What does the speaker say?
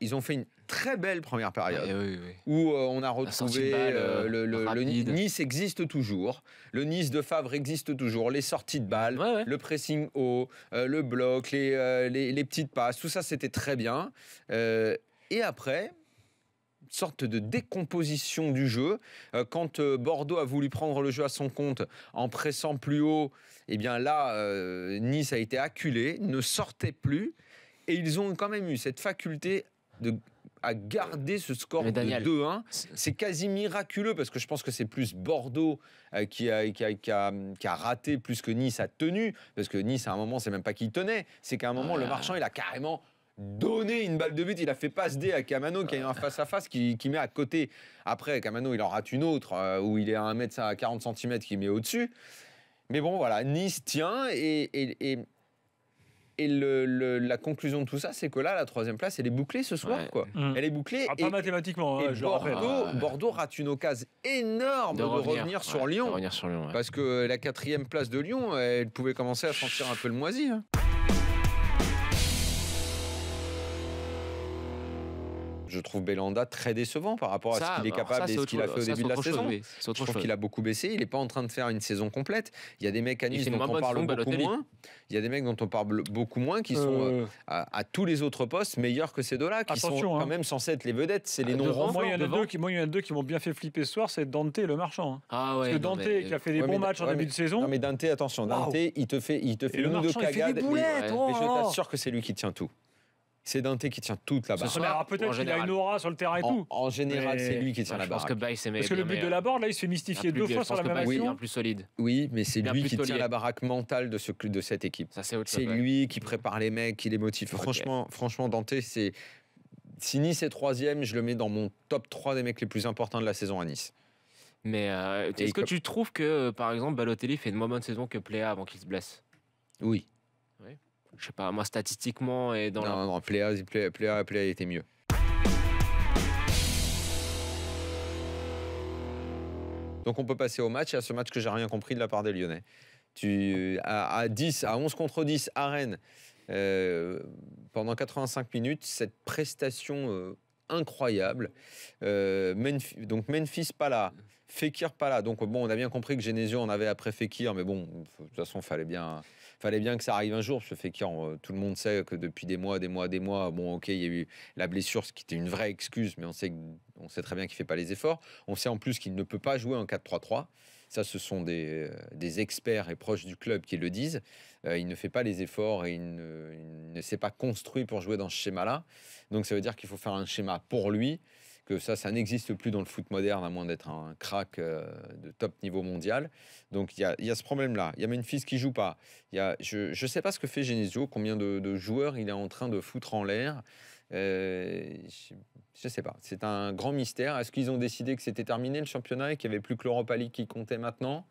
ils ont fait une très belle première période Oui. où on a retrouvé rapide. Nice existe toujours, le Nice de Favre existe toujours, les sorties de balles, le pressing haut, le bloc, les petites passes, tout ça c'était très bien. Et après, une sorte de décomposition du jeu. Quand Bordeaux a voulu prendre le jeu à son compte en pressant plus haut, eh bien là, Nice a été acculé, ne sortait plus. Et ils ont quand même eu cette faculté à garder ce score de 2-1. C'est quasi miraculeux parce que je pense que c'est plus Bordeaux qui a raté plus que Nice a tenu. Parce que Nice, à un moment, c'est même pas qu'il tenait. C'est qu'à un moment, le Marchand, il a carrément donné une balle de but. Il a fait passe D à Camano qui a eu un face-à-face qui met à côté. Après, Camano, il en rate une autre où il est à 1m40 cm qui met au-dessus. Mais bon, voilà, Nice tient et la conclusion de tout ça, c'est que là, la troisième place, elle est bouclée ce soir. Quoi. Elle est bouclée. Pas mathématiquement, et Bordeaux rate une occasion énorme de revenir sur Lyon. Parce que la quatrième place de Lyon, elle pouvait commencer à sentir un peu le moisi. Je trouve Belhanda très décevant par rapport à ce qu'il est capable et ce qu'il a fait au début de la saison. Je trouve qu'il a beaucoup baissé. Il n'est pas en train de faire une saison complète. Il y a des mecs à Nice dont on parle beaucoup moins. Il y a des mecs dont on parle beaucoup moins qui sont à tous les autres postes meilleurs que ces deux-là, qui sont quand même censés être les vedettes. C'est les non-renforts. Moi, il y en a deux qui m'ont bien fait flipper ce soir, c'est Dante et le Marchand. Parce que Dante qui a fait des bons matchs en début de saison. Non mais Dante, attention, Dante, il te fait une de cagade. Mais je t'assure que c'est lui qui tient tout. C'est Dante qui tient toute la barre. Peut-être qu'il a une aura sur le terrain et tout. En général, c'est lui qui tient la barre. Parce que le but de la barre, là, il se fait mystifier deux fois sur la même action. Oui, plus solide. Oui, mais c'est lui qui tient la baraque mentale de cette équipe. C'est lui qui prépare les mecs, qui les motive. Franchement, Dante, c'est... Si Nice est troisième, je le mets dans mon top 3 des mecs les plus importants de la saison à Nice. Mais est-ce que tu trouves que, par exemple, Balotelli fait une moins bonne saison que Pléa avant qu'il se blesse ? Oui. Je sais pas, moi statistiquement et dans Non, Pléa était mieux. Donc on peut passer au match, et à ce match que j'ai rien compris de la part des Lyonnais. À 11 contre 10 à Rennes, pendant 85 minutes, cette prestation incroyable. Donc Memphis pas là, Fekir pas là. Donc bon, on a bien compris que Genesio en avait après Fekir, mais bon, de toute façon, fallait bien que ça arrive un jour, parce que Fekir, tout le monde sait que depuis des mois, bon, ok, il y a eu la blessure, ce qui était une vraie excuse, mais on sait très bien qu'il fait pas les efforts. On sait en plus qu'il ne peut pas jouer en 4-3-3. Ça, ce sont des experts et proches du club qui le disent. Il ne fait pas les efforts et il ne s'est pas construit pour jouer dans ce schéma-là. Donc ça veut dire qu'il faut faire un schéma pour lui, que ça n'existe plus dans le foot moderne, à moins d'être un crack de top niveau mondial. Donc il y a ce problème-là. Il y a Memphis qui joue pas. Je ne sais pas ce que fait Genesio, combien de joueurs il est en train de foutre en l'air. Je ne sais pas. C'est un grand mystère. Est-ce qu'ils ont décidé que c'était terminé le championnat et qu'il n'y avait plus que l'Europa League qui comptait maintenant ?